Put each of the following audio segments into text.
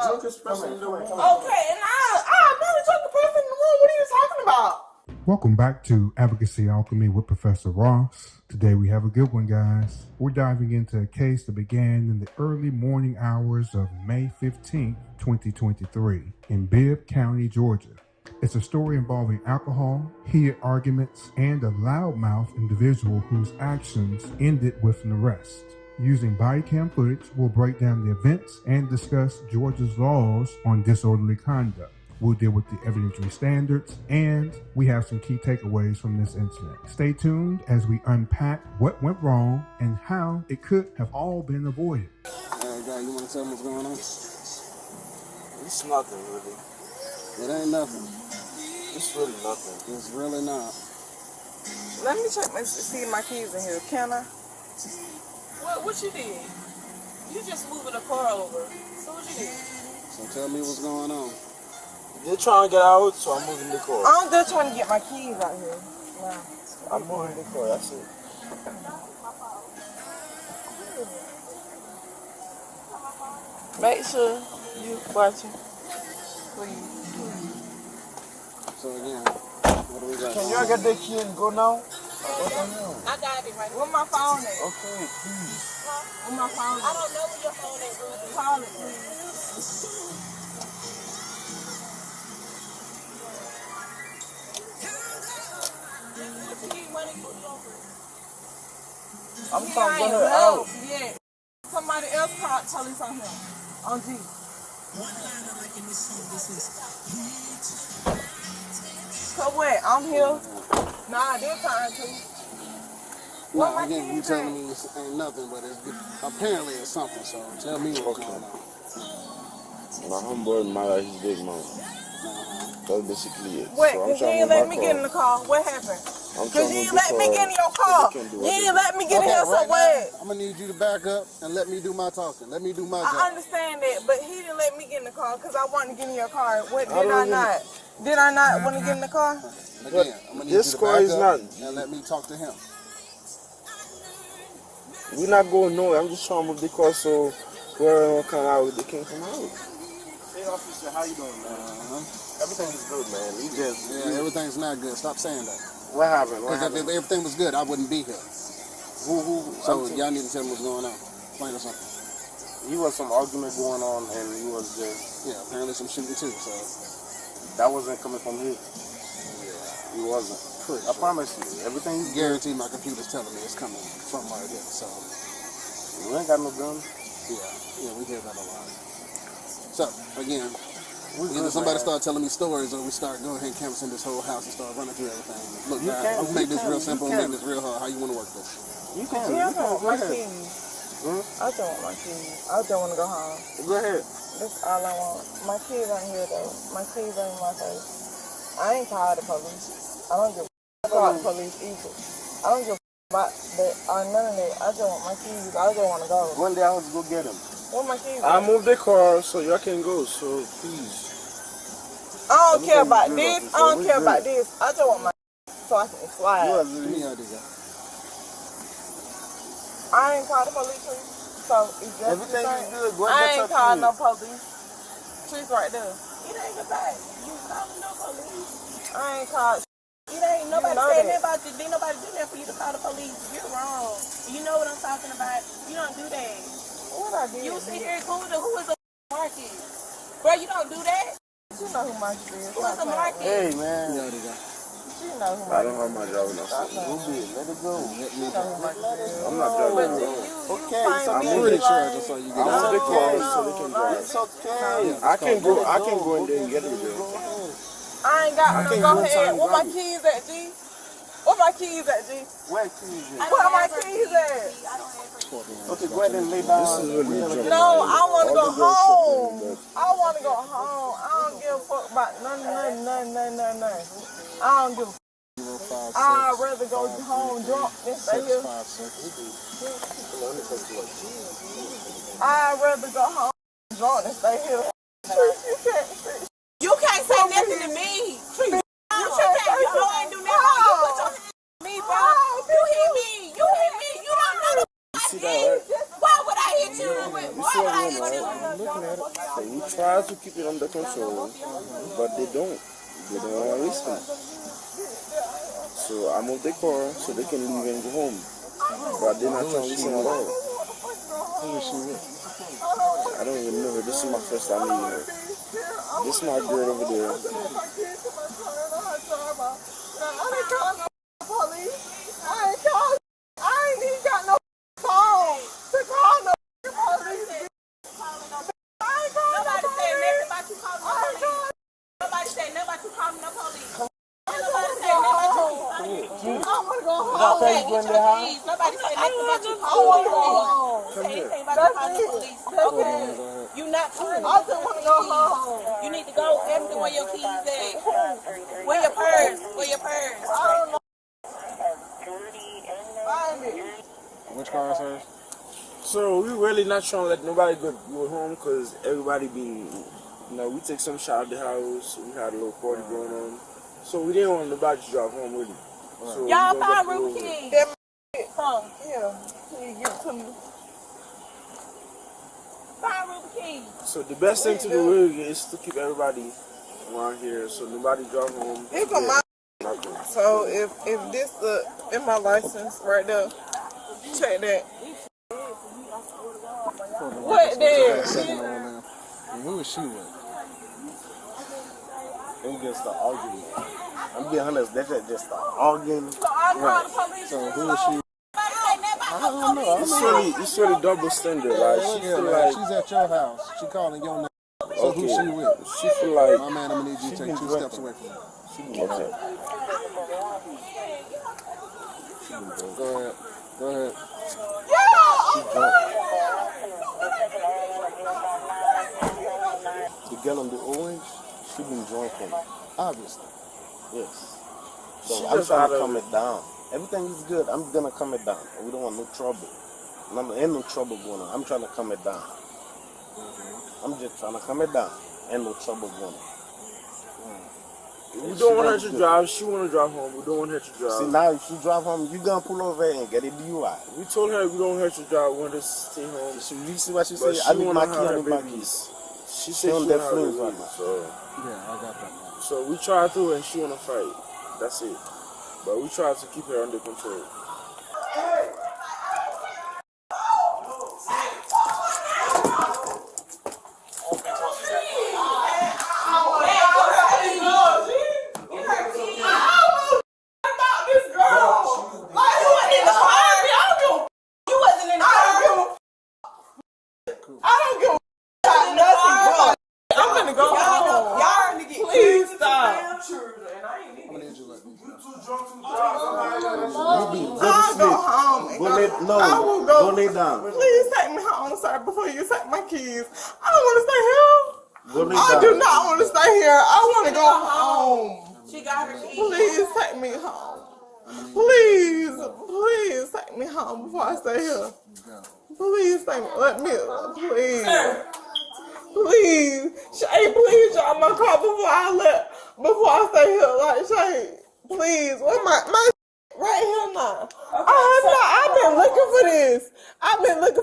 drunkest person in the room. Okay, and I've been the drunkest person in the room. What are you talking about? Welcome back to Advocacy Alchemy with Professor Ross. Today we have a good one, guys. We're diving into a case that began in the early morning hours of May 15th, 2023 in Bibb County, Georgia. It's a story involving alcohol, heated arguments, and a loudmouth individual whose actions ended with an arrest. Using body cam footage, we'll break down the events and discuss Georgia's laws on disorderly conduct. We'll deal with the evidentiary standards, and we have some key takeaways from this incident. Stay tuned as we unpack what went wrong and how it could have all been avoided. Guy, you want to tell me what's going on? It's nothing, really. It ain't nothing. It's really nothing. It's really not. Let me check see my keys in here. Can I? What you did? You just moving the car over. So what you did? So tell me what's going on. They're trying to get out, so I'm moving the car. I'm just trying to get my keys out here. Wow. I'm moving the car, that's it. Make sure you watching. Please. So again, what do we got? Can y'all get the key and go now? I got it right Where my phone at? Okay, please. Where my phone I at? don't know where your phone is, bro. Call it, please. I'm He trying to ain't get her out. left yet. Somebody else called police on him. On G. So what? I'm here. Nah, this time too. What No, my again, you keys telling at? me it ain't nothing, but apparently it's something. So tell me what's going on. My homeboy mad at his big mom. That's basically it. What? So I'm Cause you trying ain't to let move me my get in car. the car. What happened? I'm Cause trying you to ain't move let the me car get in your so car. we can do You ain't everything. let me get in here, so right what? now, I'm gonna need you to back up and let me do my talking. Let me do my I job. understand that, but he didn't let me get in the car because I wanted to get in your car. What, I did don't I even- not? Did I not want to get in the car? Again, I'm gonna need this you to car back is up not- and let me talk to him. We're not going nowhere. I'm just trying to move the car so whoever will come out, they can come out. Hey, officer, how you doing, man? Everything is good, man. We just... Yeah, everything's not good. Stop saying that. What happened? What Because if happened? everything was good, I wouldn't be here. So I'm y'all need to tell me what's going on. Explain us something. You was some argument going on, and you was just... Yeah, apparently some shooting too. So That wasn't coming from here. yeah, It wasn't. pretty I sure. promise you. Everything is good. Guarantee my computer's telling me it's coming from right here. So You ain't got no gun. yeah, we hear that a lot. So again, We either good, somebody man. start telling me stories, or we start going ahead and canvassing this whole house and start running through everything. Look, You guys, can, I'm gonna make you this can, real you simple, can. make this real hard. How you want to work this? You can. Yeah, I You can. don't want Go my ahead. keys. Hmm? I don't want my keys. I don't want to go home. Go ahead. That's all I want. My keys ain't here though. My keys ain't in my face. I ain't called the police. I don't give a call the police either. I don't give a about that or none of that. I just want my keys. I just want to go. One day I was go get him. Where my keys? I at? moved the car so y'all can go, so please. I don't care Everything's about good, this. officer. I don't We care good. about this. I just want my so I can slide. You was Give me your ID, guy. I ain't called the police, so it's just Everything the is same. good. Go I ahead, ain't get your called keys. no police. She's right there. It ain't the bad. You calling no police. I ain't called. It ain't nobody know saying that. that about you. Didn't nobody do that for you to call the police. You're wrong. You know what I'm talking about. You don't do that. What I did? You sit here, who is the market? Bro, you don't do that. You know who Marcus is. Who is the market? Hey, Give me man. your ID, guy. She know who I Marcus don't have my driver's license. Go ahead. Let it go. She know who Marcus is. I'm not But driving. do No. you Okay, find so I'm me pretty sure like- just so you I get moved the out. car no, so they can drive. It's okay. I can go. I can go in Go there and get get it them. Go there. ahead. I ain't got I no can't go do it ahead. time Where my driving. keys at, G? Where my keys at, G? Where keys is? I don't Where my have her keys keys. at? I don't have her keys. Okay, go ahead and lay down. This is really We're gonna drunk. get- No, I want to All go the girls home. shopping, I want to go home. I don't give a fuck about nothing. I don't give a fuck. 056 I'd rather go home drunk than stay here. 656. I'd rather go home drunk than stay here. You can't say nothing to me. You can't. You know I ain't do nothing wrong. You put your hands on me, bro. You hit me. You hit me. You don't know the You see that, right? Why would I hit you? Why would I hit you? I'm looking at it. So you try to keep it under control, but they don't. They don't want to listen. So I moved their car so they can leave and go home. But they're not trying to listen at all. Who is she with? I don't even know her. This is my first time meeting her. This is my girl over there. Nobody said nothing about you calling the police. Say anything about you calling the police. Okay. You not calling the police. You need to go. Ask them where your keys at. Where your purse? Where your purse? Which car is hers? So we really not trying to let nobody go home because everybody being, we take some shot of the house. We had a little party going on. So we didn't want nobody to drive home really. So y'all find Ruby King. Yeah, you give it to me. Find Ruby King. So the best thing to do really is to keep everybody around here so nobody drive home. So if this in my license right there, check that. What there? Who is she with? They just start arguing. I'm being honest, that's just start arguing. So I'm calling the police. So who is she? I don't know. It's really double standard. Like she feel Yeah, like she's at your house. She calling your name. So who's she with? she feel like My man, I'm gonna need you to take 2 steps away from her. okay. Go ahead. Go ahead. The girl on the orange, she been drinking. Obviously. Yes. She So I'm just trying out to of calm it down. Everything is good. I'm gonna calm it down. We don't want no trouble. Ain't no trouble going on. I'm trying to calm it down. I'm just trying to calm it down. Ain't no trouble going on. We don't want her to drive. She want to drive home. We don't want her to drive. See, now if she drive home, you gonna pull over and get a DUI. We told her we don't want her to drive. We want her to stay home. So you see what she But say? she I need wanna my have key, I her need my baby. keys. She said on she that want to have flames her right baby. now. Yeah, I got that now. So we tried to, and she want to fight. That's it. But we tried to keep her under control. Go lay down. Please take me home, sir, before you take my keys. I don't want to stay here. Go lay I down. do not want to stay here. I want to go home. She got her keys. Please take me home. Please take me home before I stay here. Please take me. Let me. Please. Shay, please drive my car before I stay here. Like, Shay, please. Where my right here now. I've been looking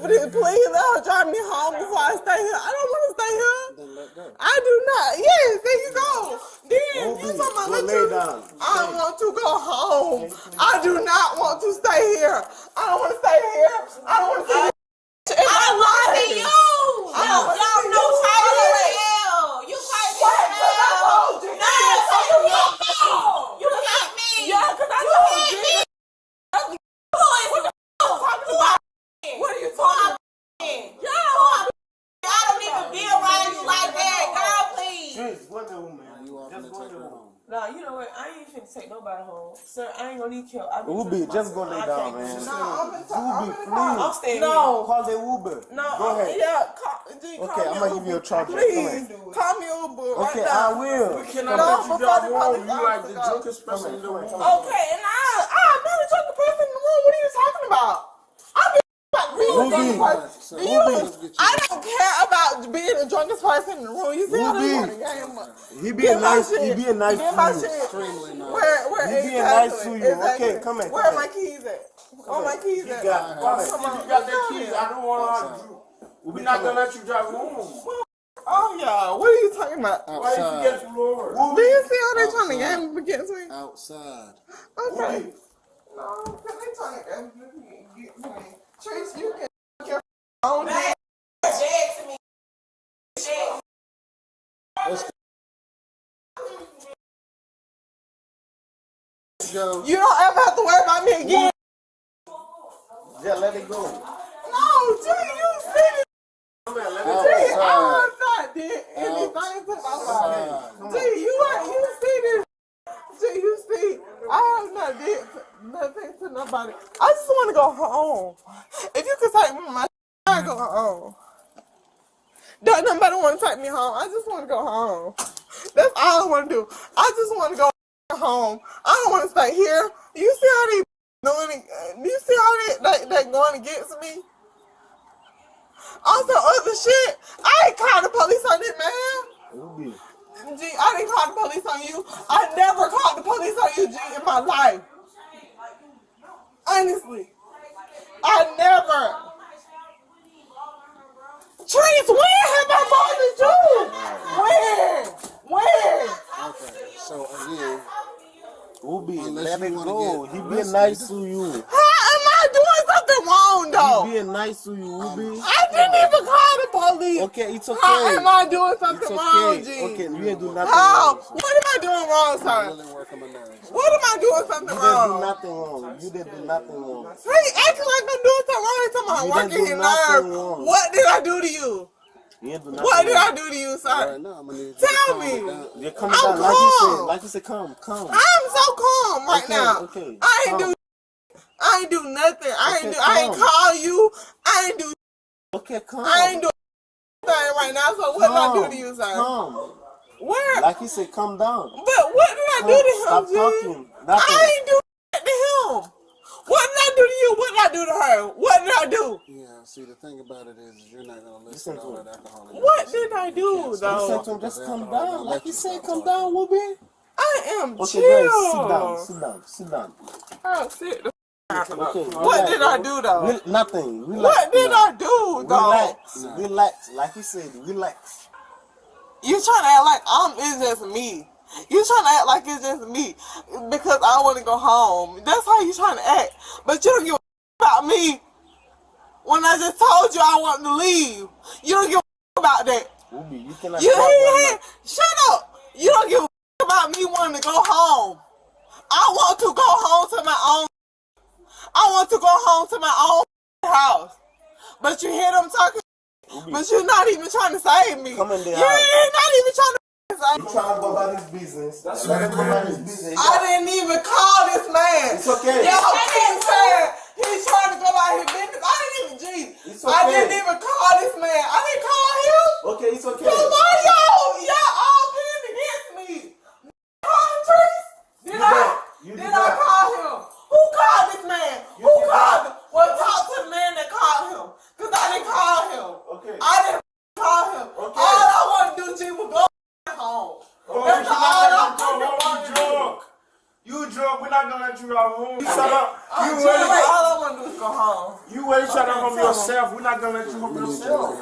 for this. Please let her drive me home before I stay here. I don't want to stay here. Then let go. I do not. Yes, there you go. Then you talking about let you. Down. I want to go home. I do not want to stay here. I don't want to stay here. I don't want to stay here. I want to you. Y'all know Tyler hell. You crazy as hell. No, you hit me. Yeah, because I told you. What are you talking about? I don't even be around you like that, girl, please. You off and take her home. No, you know what? I ain't finna take nobody home. Sir, I ain't gonna need you. Uber, just go lay down, man. Uber, please. I'm staying No. Call the Uber. No, Go ahead. Yeah, Okay, I'm gonna give you a charger. Please, call me Uber. Okay, right I now. will. We cannot let you drive home. You like the drunkest person in the room. Okay, and I'm not a drunk person in the room. What are you talking about? I'm being I don't care about being the drunkest person in the room. You see how they want to game up. He being nice. He being nice Get my to you. shit. Extremely nice. Where He being nice to you. Okay, come here. Where are my keys at? Where my keys at? You got that key. I don't want to. We're not gonna let you drive home. Oh, yeah. What are you talking about? Why you Outside. get pulled over? Do you see how they trying to Outside. game against me? Outside. Okay. No, because they trying to game against me. Trace, you can get on that. Dead to me. Go. You don't ever have to worry about me again. Yeah, let it go. No, G, you see this. G, I'm not did anything to nobody. G, you see this. G, you see, I have not did nothing to nobody. I just want to go home. If you could take me my I go home. Don't nobody want to take me home. I just want to go home. That's all I want to do. I just want to go home. I don't want to stay here. You see how they doing it? You see how they going against me? Also, other shit. I ain't called the police on it, man. G, I didn't call the police on you. I never called the police on you, G, in my life. Honestly. I never. Trees, when have I bothered you? When? Okay. So again, Ubi, Unless let you it wanna go. get He being arrested. nice to you. How am I doing something wrong, though? He being nice to you, Ubi. I didn't even call the police. Okay, it's okay. How am I doing It's something okay. wrong, G? Okay, you ain't do nothing How? wrong. What am I doing wrong, I sir? really work on my nerves. What am I doing something You didn't do wrong? nothing wrong. You didn't do nothing wrong. He acting like I'm doing something wrong. He's talking about You working didn't do his nothing nerve. wrong. What did I do to you? You didn't do nothing What did wrong. I do to you, Right sir? now, I'm gonna need you to Tell calm me. it down. You're coming I'm down. Like you said. calm. Like you said, come. I'm so calm right Okay, now. okay, I ain't calm. do nothing. I Okay, ain't calm. call you. I ain't do Okay, come. I ain't do anything right now. So what did I do to you, sir? Come. Where? Like you said, calm down. But what did I Come. do to him, Stop G? talking. Nothing. I ain't do that to him. What did I do to you? What did I do to her? What did I do? Yeah, see, the thing about it is you're not gonna Listen listen to to all him. that alcohol. in your What system. did I You do, can't stop though? Listen talking to him. because Just the calm alcohol down. won't Like let you said, stop calm talking. down, Whoopi. I am Okay, chill. guys, sit down. Sit down. Sit down. Oh, sit the Okay. What did I do, though? Nothing. Relax. What did I do, though? Relax. Relax. Like you said, relax. You trying to act like it's just me. You trying to act like it's just me because I want to go home. That's how you trying to act. But you don't give a about me when I just told you I wanted to leave. You don't give a about that. Whoopi, you cannot You drive right hear? Shut up. You don't give a about me wanting to go home. I want to go home to my own. I want to go home to my own house. But you hear them talking. now. But you're not even trying to save me. Come in the You're house. not even trying to save You me. trying to go about his business. Let him go about his business. I didn't even call this man. It's okay. Y'all keep saying he's trying to go about his business. I didn't even, It's I okay. didn't even call this man. I didn't call him. Okay, it's okay. So why y'all all pinning against me? Call him, Trace? Did I call him? Who called this man? Who called him? Well, talk to the man that called him. Because I didn't call him. Okay. I didn't call him. Okay. All I want to do, G, was go home. That's all I want to do. You drunk, we're not gonna let you out home. You shut up. All I want to do is go home. You ready to shut up home yourself. We're not gonna let you home yourself.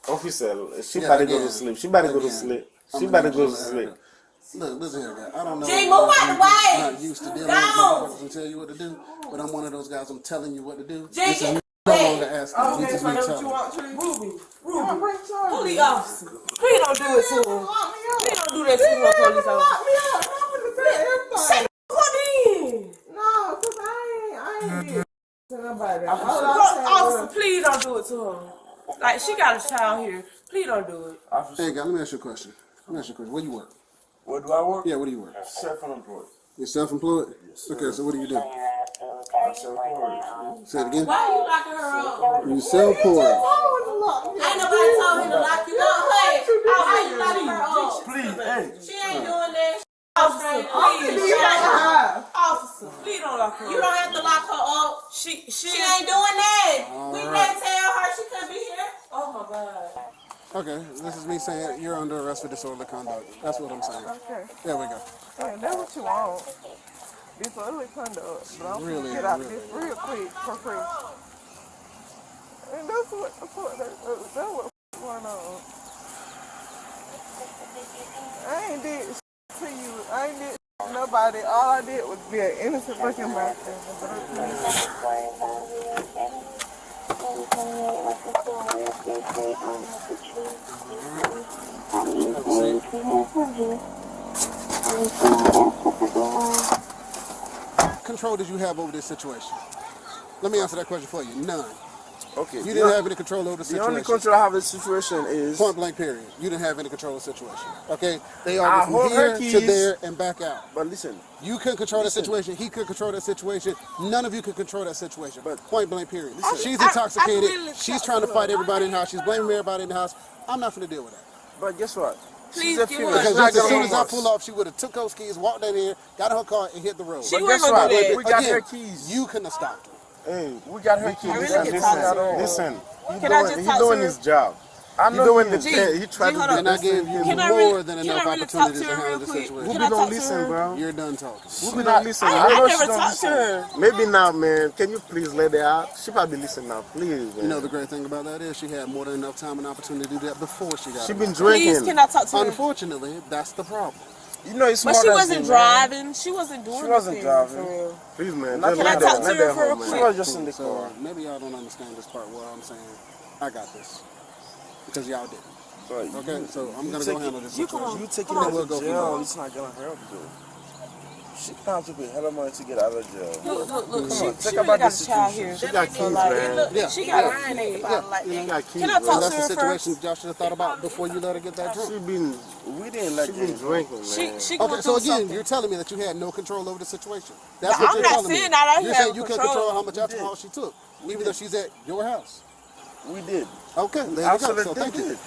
Officer, she better go to sleep. She better go to sleep. She better go to sleep. Look, listen here, guy. I don't know. G, move out the way. I'm not used to dealing with motherfuckers who tell you what to do, but I'm one of those guys. I'm telling you what to do. G, This is get no longer asking. You Okay, just so need that's to what you tell want, Tree? Ruby, Police police officer. Please don't do it to him. Please don't do that to her, police officer. Lock me up. I'm gonna tell everything. Come in. No, cause I ain't did to nobody. Officer, please don't do it to her. Like, she got a child here. Please don't do it. Hey, guy, let me ask you a question. Where you work? Where do I work? Yeah, where do you work? Self-employed. You're self-employed? Okay, so what do you do? I'm self-employed. Say it again. Why are you locking her up? You self-employed. Ain't nobody told him to lock you up. Hey, how you locking her up? Please, hey. She ain't doing that. Officer, please. Officer, please don't lock her up. You don't have to lock her up. She ain't doing that. We can't tell her she couldn't be here. Oh my God. Okay, this is me saying you're under arrest for disorderly conduct. That's what I'm saying. Okay. There we go. Hey, that's what you want. Disorderly conduct. But I'm Really, gonna get out really. this real quick for free. And that's what's going on. I ain't did nobody. All I did was be an innocent fucking bystander. Control did you have over this situation? Let me answer that question for you. None. Okay. You didn't have any control over the situation. The only control I have of the situation is point blank. Period. You didn't have any control of the situation. Okay. They are from here to there and back out. But listen, you couldn't control that situation. He couldn't control that situation. None of you could control that situation. But point blank. Period. She's intoxicated. She's trying to fight everybody in the house. She's blaming everybody in the house. I'm not going to deal with that. But guess what? Please because as soon as I pull off, she would have took those keys, walked in here, got in her car, and hit the road. She wasn't gonna do that. We got her keys. You couldn't have stopped her. Hey, we got her keys. Listen. He's doing his job. I know he tried to do and I gave you more than enough opportunities to handle the situation. Ruby don't listen, bro. You're done talking. Ruby don't listen. I never talked to her. Maybe now, man. Can you please let her out? She probably listen now, please. Man. You know the great thing about that is she had more than enough time and opportunity to do that before she got. She been drinking. Please, can I talk to her? Unfortunately, that's the problem. You know, it's but she wasn't driving. She wasn't doing anything. She wasn't driving. Please, man. Can I talk to her for a quick? She was just in the car. Maybe y'all don't understand this part where I'm saying I got this because y'all didn't. Okay, so I'm gonna go handle this situation. You taking her to jail, it's not gonna help you. She found to be hell of money to get out of jail. Look. She really got a child here. She got keys, man. Yeah. She got a grenade. Can I talk to her That's the situation first? y'all should have thought about before you let her get that drunk. We didn't let her drinking, man. She okay, so again, you're telling me that you had no control over the situation. That's no, what you're I'm not telling me. saying that I you're have saying you couldn't control how much alcohol she took, even though she's at your house. We did. Okay, there you go. So thank you.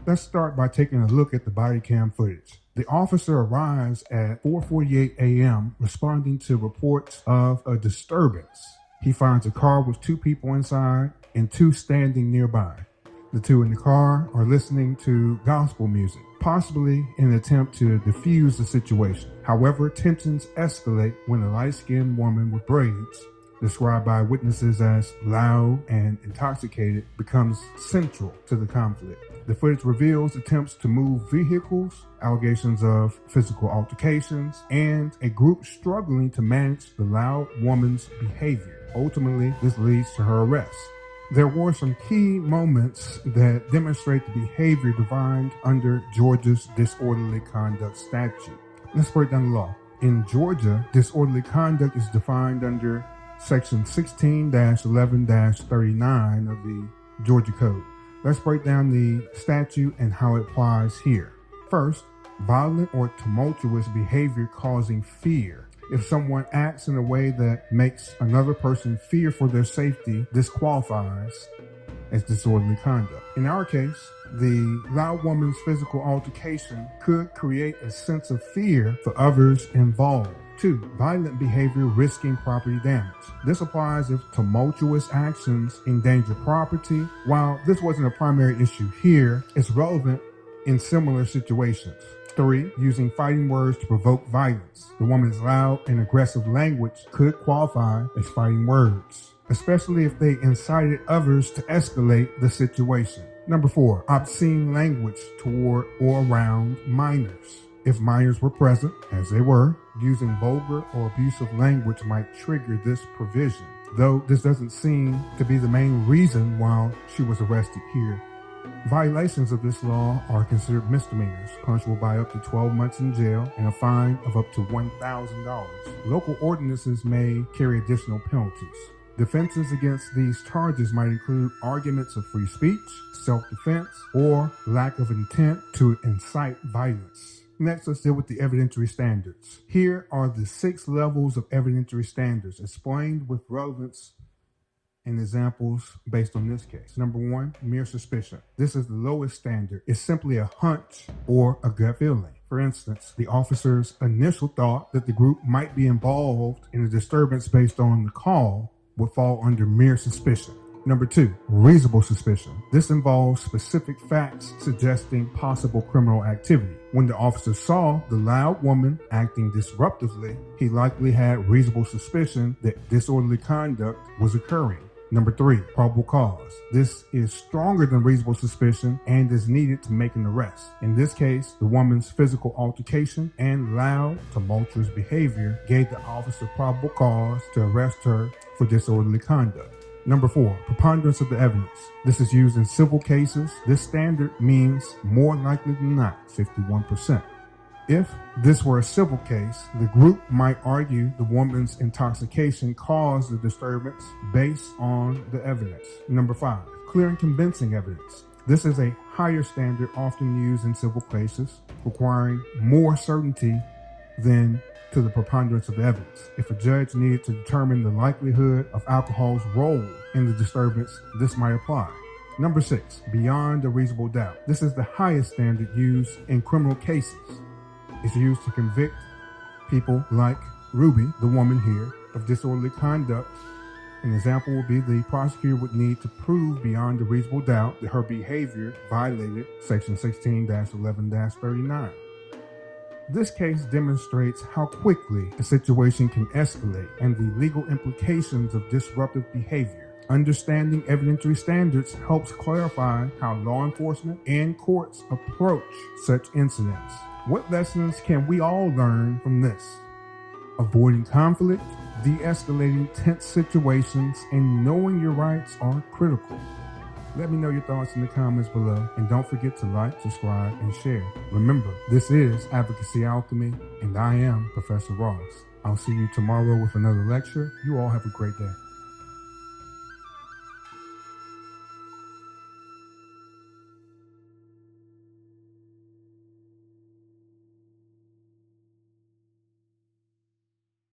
Let's start by taking a look at the body cam footage. The officer arrives at 4:48 a.m. responding to reports of a disturbance. He finds a car with 2 people inside and 2 standing nearby. The 2 in the car are listening to gospel music, possibly in an attempt to defuse the situation. However, tensions escalate when a light-skinned woman with braids, described by witnesses as loud and intoxicated, becomes central to the conflict. The footage reveals attempts to move vehicles, allegations of physical altercations, and a group struggling to manage the loud woman's behavior. Ultimately, this leads to her arrest. There were some key moments that demonstrate the behavior defined under Georgia's disorderly conduct statute. Let's break down the law. In Georgia, disorderly conduct is defined under Section 16-11-39 of the Georgia Code. Let's break down the statute and how it applies here. First, violent or tumultuous behavior causing fear. If someone acts in a way that makes another person fear for their safety, this qualifies as disorderly conduct. In our case, the loud woman's physical altercation could create a sense of fear for others involved. 2, violent behavior risking property damage. This applies if tumultuous actions endanger property. While this wasn't a primary issue here, it's relevant in similar situations. 3, using fighting words to provoke violence. The woman's loud and aggressive language could qualify as fighting words, especially if they incited others to escalate the situation. Number 4, obscene language toward or around minors. If minors were present, as they were, using vulgar or abusive language might trigger this provision, though this doesn't seem to be the main reason why she was arrested here. Violations of this law are considered misdemeanors, punishable by up to 12 months in jail and a fine of up to $1,000. Local ordinances may carry additional penalties. Defenses against these charges might include arguments of free speech, self-defense, or lack of intent to incite violence. Next, let's deal with the evidentiary standards. Here are the 6 levels of evidentiary standards explained with relevance and examples based on this case. Number 1, mere suspicion. This is the lowest standard. It's simply a hunch or a gut feeling. For instance, the officer's initial thought that the group might be involved in a disturbance based on the call would fall under mere suspicion. Number 2, reasonable suspicion. This involves specific facts suggesting possible criminal activity. When the officer saw the loud woman acting disruptively, he likely had reasonable suspicion that disorderly conduct was occurring. Number 3, probable cause. This is stronger than reasonable suspicion and is needed to make an arrest. In this case, the woman's physical altercation and loud, tumultuous behavior gave the officer probable cause to arrest her for disorderly conduct. Number 4, preponderance of the evidence. This is used in civil cases. This standard means more likely than not, 51%. If this were a civil case, the group might argue the woman's intoxication caused the disturbance based on the evidence. Number 5, clear and convincing evidence. This is a higher standard often used in civil cases, requiring more certainty than to the preponderance of the evidence. If a judge needed to determine the likelihood of alcohol's role in the disturbance, this might apply. Number 6, beyond a reasonable doubt. This is the highest standard used in criminal cases. It's used to convict people like Ruby, the woman here, of disorderly conduct. An example would be the prosecutor would need to prove beyond a reasonable doubt that her behavior violated Section 16-11-39. This case demonstrates how quickly a situation can escalate and the legal implications of disruptive behavior. Understanding evidentiary standards helps clarify how law enforcement and courts approach such incidents. What lessons can we all learn from this? Avoiding conflict, de-escalating tense situations, and knowing your rights are critical. Let me know your thoughts in the comments below, and don't forget to like, subscribe, and share. Remember, this is Advocacy Alchemy, and I am Professor Ross. I'll see you tomorrow with another lecture. You all have a great day.